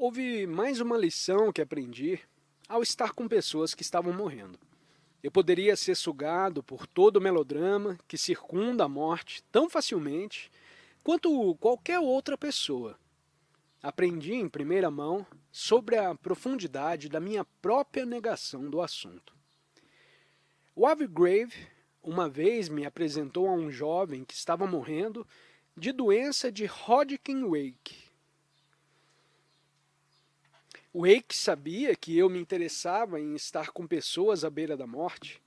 Houve mais uma lição que aprendi ao estar com pessoas que estavam morrendo. Eu poderia ser sugado por todo o melodrama que circunda a morte tão facilmente quanto qualquer outra pessoa. Aprendi em primeira mão sobre a profundidade da minha própria negação do assunto. O Avi Grave uma vez me apresentou a um jovem que estava morrendo de doença de Hodgkin-Wake. Wake sabia que eu me interessava em estar com pessoas à beira da morte,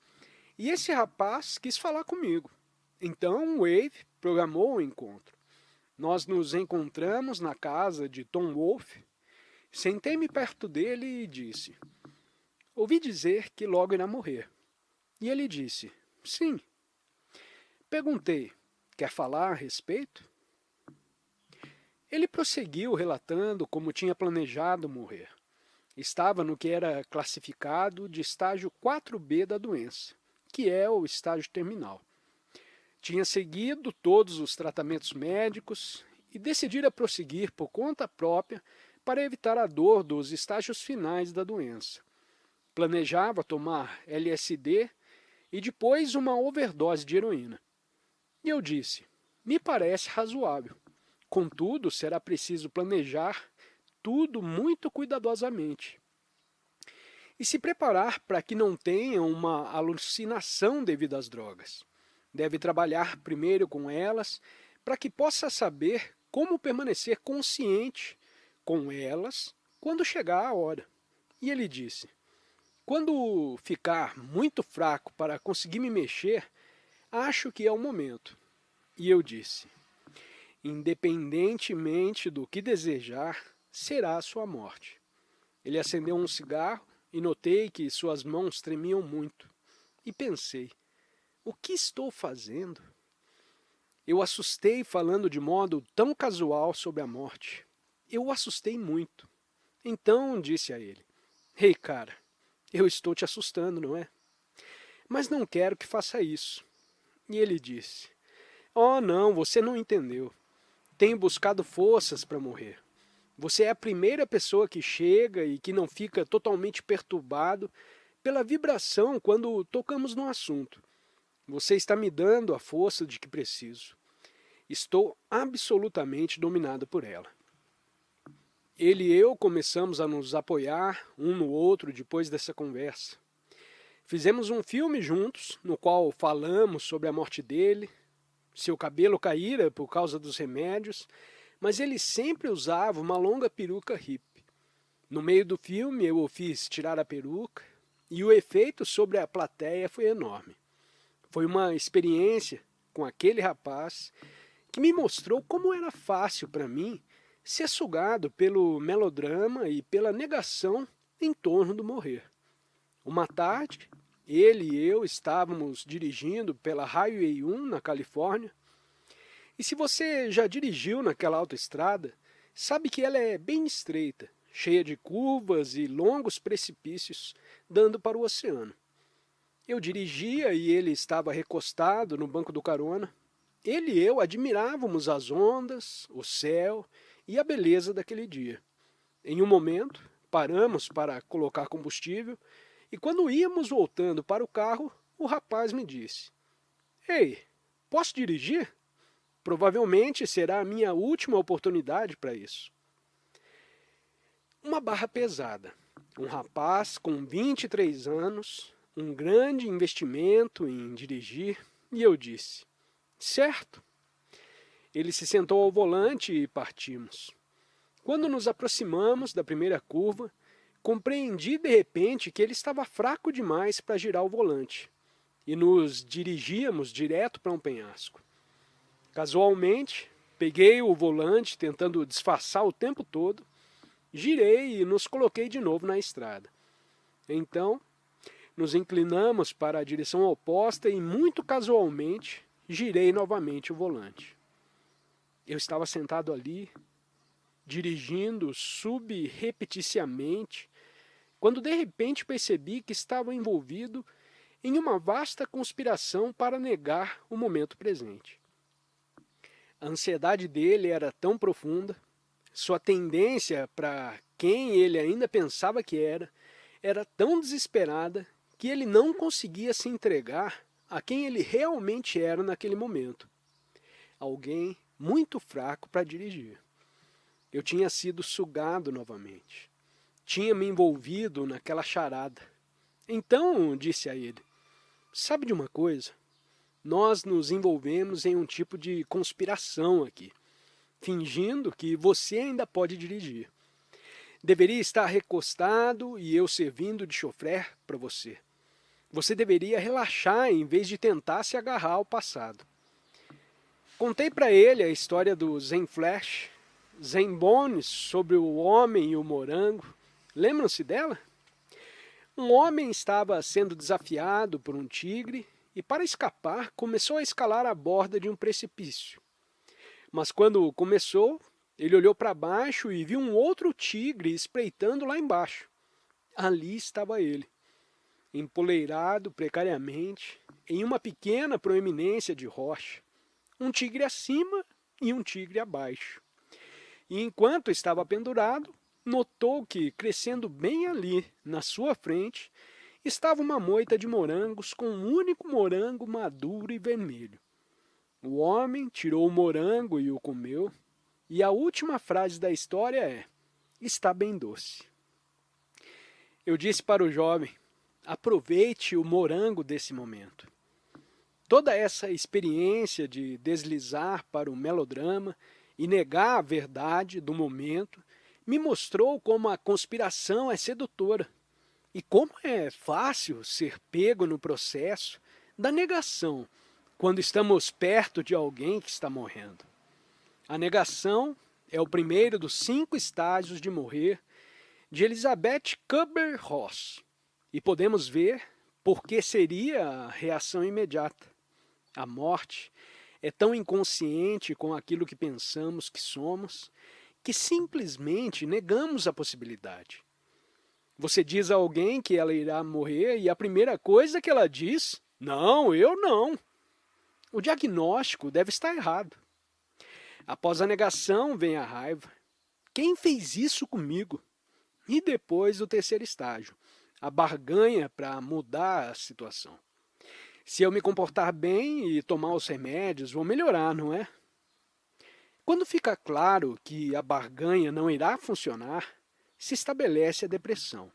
e esse rapaz quis falar comigo. Então Wave programou o encontro. Nós nos encontramos na casa de Tom Wolfe, sentei-me perto dele e disse: ouvi dizer que logo irá morrer. E ele disse: sim. Perguntei: quer falar a respeito? Ele prosseguiu relatando como tinha planejado morrer. Estava no que era classificado de estágio 4B da doença, que é o estágio terminal. Tinha seguido todos os tratamentos médicos e decidira prosseguir por conta própria para evitar a dor dos estágios finais da doença. Planejava tomar LSD e depois uma overdose de heroína. E eu disse: me parece razoável. Contudo, será preciso planejar tudo muito cuidadosamente e se preparar para que não tenha uma alucinação devido às drogas. Deve trabalhar primeiro com elas para que possa saber como permanecer consciente com elas quando chegar a hora. E ele disse: quando ficar muito fraco para conseguir me mexer, acho que é o momento. E eu disse: independentemente do que desejar, será a sua morte. Ele acendeu um cigarro e notei que suas mãos tremiam muito. E pensei: o que estou fazendo? Eu assustei falando de modo tão casual sobre a morte. Eu o assustei muito. Então disse a ele: ei, cara, eu estou te assustando, não é? Mas não quero que faça isso. E ele disse: oh, não, você não entendeu. Tenho buscado forças para morrer. Você é a primeira pessoa que chega e que não fica totalmente perturbado pela vibração quando tocamos no assunto. Você está me dando a força de que preciso. Estou absolutamente dominado por ela. Ele e eu começamos a nos apoiar um no outro depois dessa conversa. Fizemos um filme juntos, no qual falamos sobre a morte dele. Seu cabelo caíra por causa dos remédios, mas ele sempre usava uma longa peruca hippie. No meio do filme eu o fiz tirar a peruca e o efeito sobre a plateia foi enorme. Foi uma experiência com aquele rapaz que me mostrou como era fácil para mim ser sugado pelo melodrama e pela negação em torno do morrer. Uma tarde, ele e eu estávamos dirigindo pela Highway 1 na Califórnia. E se você já dirigiu naquela autoestrada, sabe que ela é bem estreita, cheia de curvas e longos precipícios dando para o oceano. Eu dirigia e ele estava recostado no banco do carona. Ele e eu admirávamos as ondas, o céu e a beleza daquele dia. Em um momento, paramos para colocar combustível e quando íamos voltando para o carro, o rapaz me disse: ei, posso dirigir? Provavelmente será a minha última oportunidade para isso. Uma barra pesada. Um rapaz com 23 anos, um grande investimento em dirigir, e eu disse: certo. Ele se sentou ao volante e partimos. Quando nos aproximamos da primeira curva, compreendi de repente que ele estava fraco demais para girar o volante, e nos dirigíamos direto para um penhasco. Casualmente, peguei o volante tentando disfarçar o tempo todo, girei e nos coloquei de novo na estrada. Então, nos inclinamos para a direção oposta e muito casualmente girei novamente o volante. Eu estava sentado ali, dirigindo subrepeticiamente, quando de repente percebi que estava envolvido em uma vasta conspiração para negar o momento presente. A ansiedade dele era tão profunda, sua tendência para quem ele ainda pensava que era tão desesperada que ele não conseguia se entregar a quem ele realmente era naquele momento. Alguém muito fraco para dirigir. Eu tinha sido sugado novamente. Tinha me envolvido naquela charada. Então, disse a ele, sabe de uma coisa? Nós nos envolvemos em um tipo de conspiração aqui, fingindo que você ainda pode dirigir. Deveria estar recostado e eu servindo de chofer para você. Você deveria relaxar em vez de tentar se agarrar ao passado. Contei para ele a história do Zen Flash, Zen Bones, sobre o homem e o morango. Lembram-se dela? Um homem estava sendo desafiado por um tigre e, para escapar, começou a escalar a borda de um precipício. Mas quando começou, ele olhou para baixo e viu um outro tigre espreitando lá embaixo. Ali estava ele, empoleirado precariamente, em uma pequena proeminência de rocha, um tigre acima e um tigre abaixo. E enquanto estava pendurado, notou que, crescendo bem ali, na sua frente, estava uma moita de morangos com um único morango maduro e vermelho. O homem tirou o morango e o comeu, e a última frase da história é: está bem doce. Eu disse para o jovem: aproveite o morango desse momento. Toda essa experiência de deslizar para o melodrama e negar a verdade do momento me mostrou como a conspiração é sedutora e como é fácil ser pego no processo da negação quando estamos perto de alguém que está morrendo. A negação é o primeiro dos 5 estágios de morrer de Elizabeth Kubler-Ross e podemos ver por que seria a reação imediata. A morte é tão inconsciente com aquilo que pensamos que somos que simplesmente negamos a possibilidade. Você diz a alguém que ela irá morrer e a primeira coisa que ela diz: não, eu não. O diagnóstico deve estar errado. Após a negação vem a raiva. Quem fez isso comigo? E depois o terceiro estágio, a barganha para mudar a situação. Se eu me comportar bem e tomar os remédios, vou melhorar, não é? Quando fica claro que a barganha não irá funcionar, se estabelece a depressão.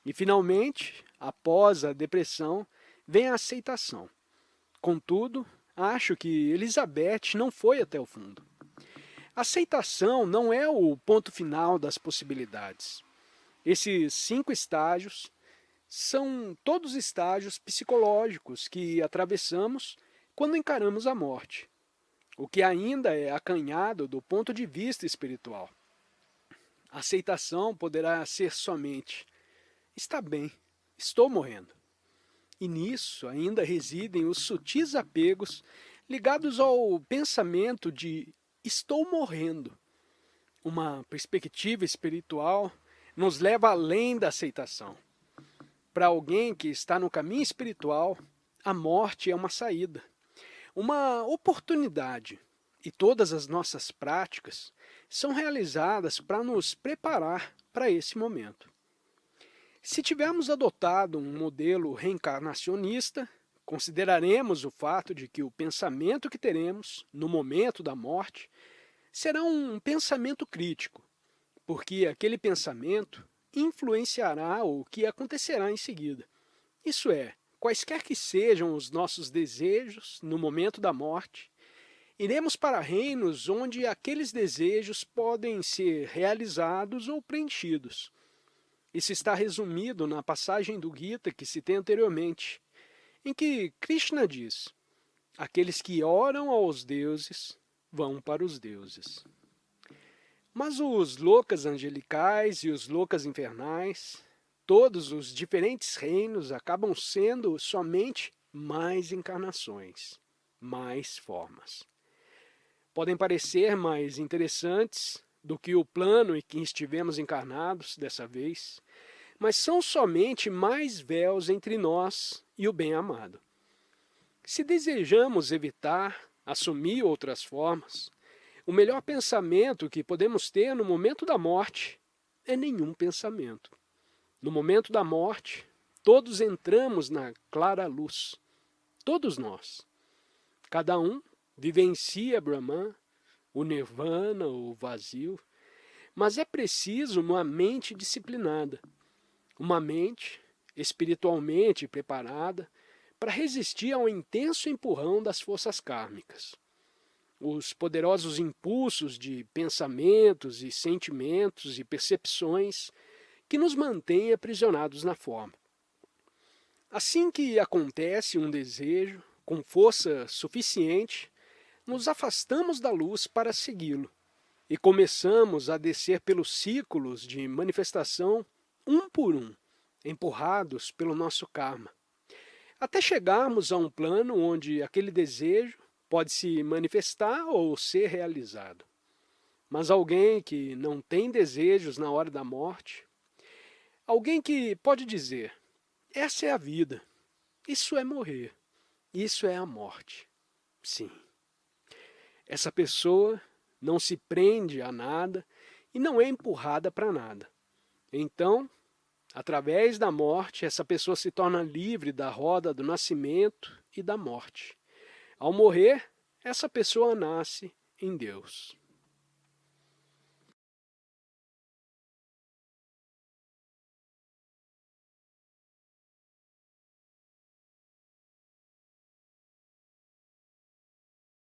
E, finalmente, após a depressão, vem a aceitação. Contudo, acho que Elizabeth não foi até o fundo. A aceitação não é o ponto final das possibilidades. Esses 5 estágios são todos estágios psicológicos que atravessamos quando encaramos a morte, o que ainda é acanhado do ponto de vista espiritual. A aceitação poderá ser somente: está bem, estou morrendo. E nisso ainda residem os sutis apegos ligados ao pensamento de estou morrendo. Uma perspectiva espiritual nos leva além da aceitação. Para alguém que está no caminho espiritual, a morte é uma saída, uma oportunidade, e todas as nossas práticas são realizadas para nos preparar para esse momento. Se tivermos adotado um modelo reencarnacionista, consideraremos o fato de que o pensamento que teremos no momento da morte será um pensamento crítico, porque aquele pensamento influenciará o que acontecerá em seguida. Isso é, quaisquer que sejam os nossos desejos no momento da morte, iremos para reinos onde aqueles desejos podem ser realizados ou preenchidos. Isso está resumido na passagem do Gita que citei anteriormente, em que Krishna diz: aqueles que oram aos deuses vão para os deuses. Mas os lokas angelicais e os lokas infernais, todos os diferentes reinos acabam sendo somente mais encarnações, mais formas. Podem parecer mais interessantes do que o plano em que estivemos encarnados dessa vez, mas são somente mais véus entre nós e o bem-amado. Se desejamos evitar, assumir outras formas, o melhor pensamento que podemos ter no momento da morte é nenhum pensamento. No momento da morte, todos entramos na clara luz. Todos nós. Cada um vivencia Brahman, o Nirvana, o vazio. Mas é preciso uma mente disciplinada. Uma mente espiritualmente preparada para resistir ao intenso empurrão das forças kármicas. Os poderosos impulsos de pensamentos e sentimentos e percepções que nos mantêm aprisionados na forma. Assim que acontece um desejo, com força suficiente, nos afastamos da luz para segui-lo e começamos a descer pelos ciclos de manifestação um por um, empurrados pelo nosso karma, até chegarmos a um plano onde aquele desejo pode se manifestar ou ser realizado. Mas alguém que não tem desejos na hora da morte, alguém que pode dizer, essa é a vida, isso é morrer, isso é a morte. Sim. Essa pessoa não se prende a nada e não é empurrada para nada. Então, através da morte, essa pessoa se torna livre da roda do nascimento e da morte. Ao morrer, essa pessoa nasce em Deus.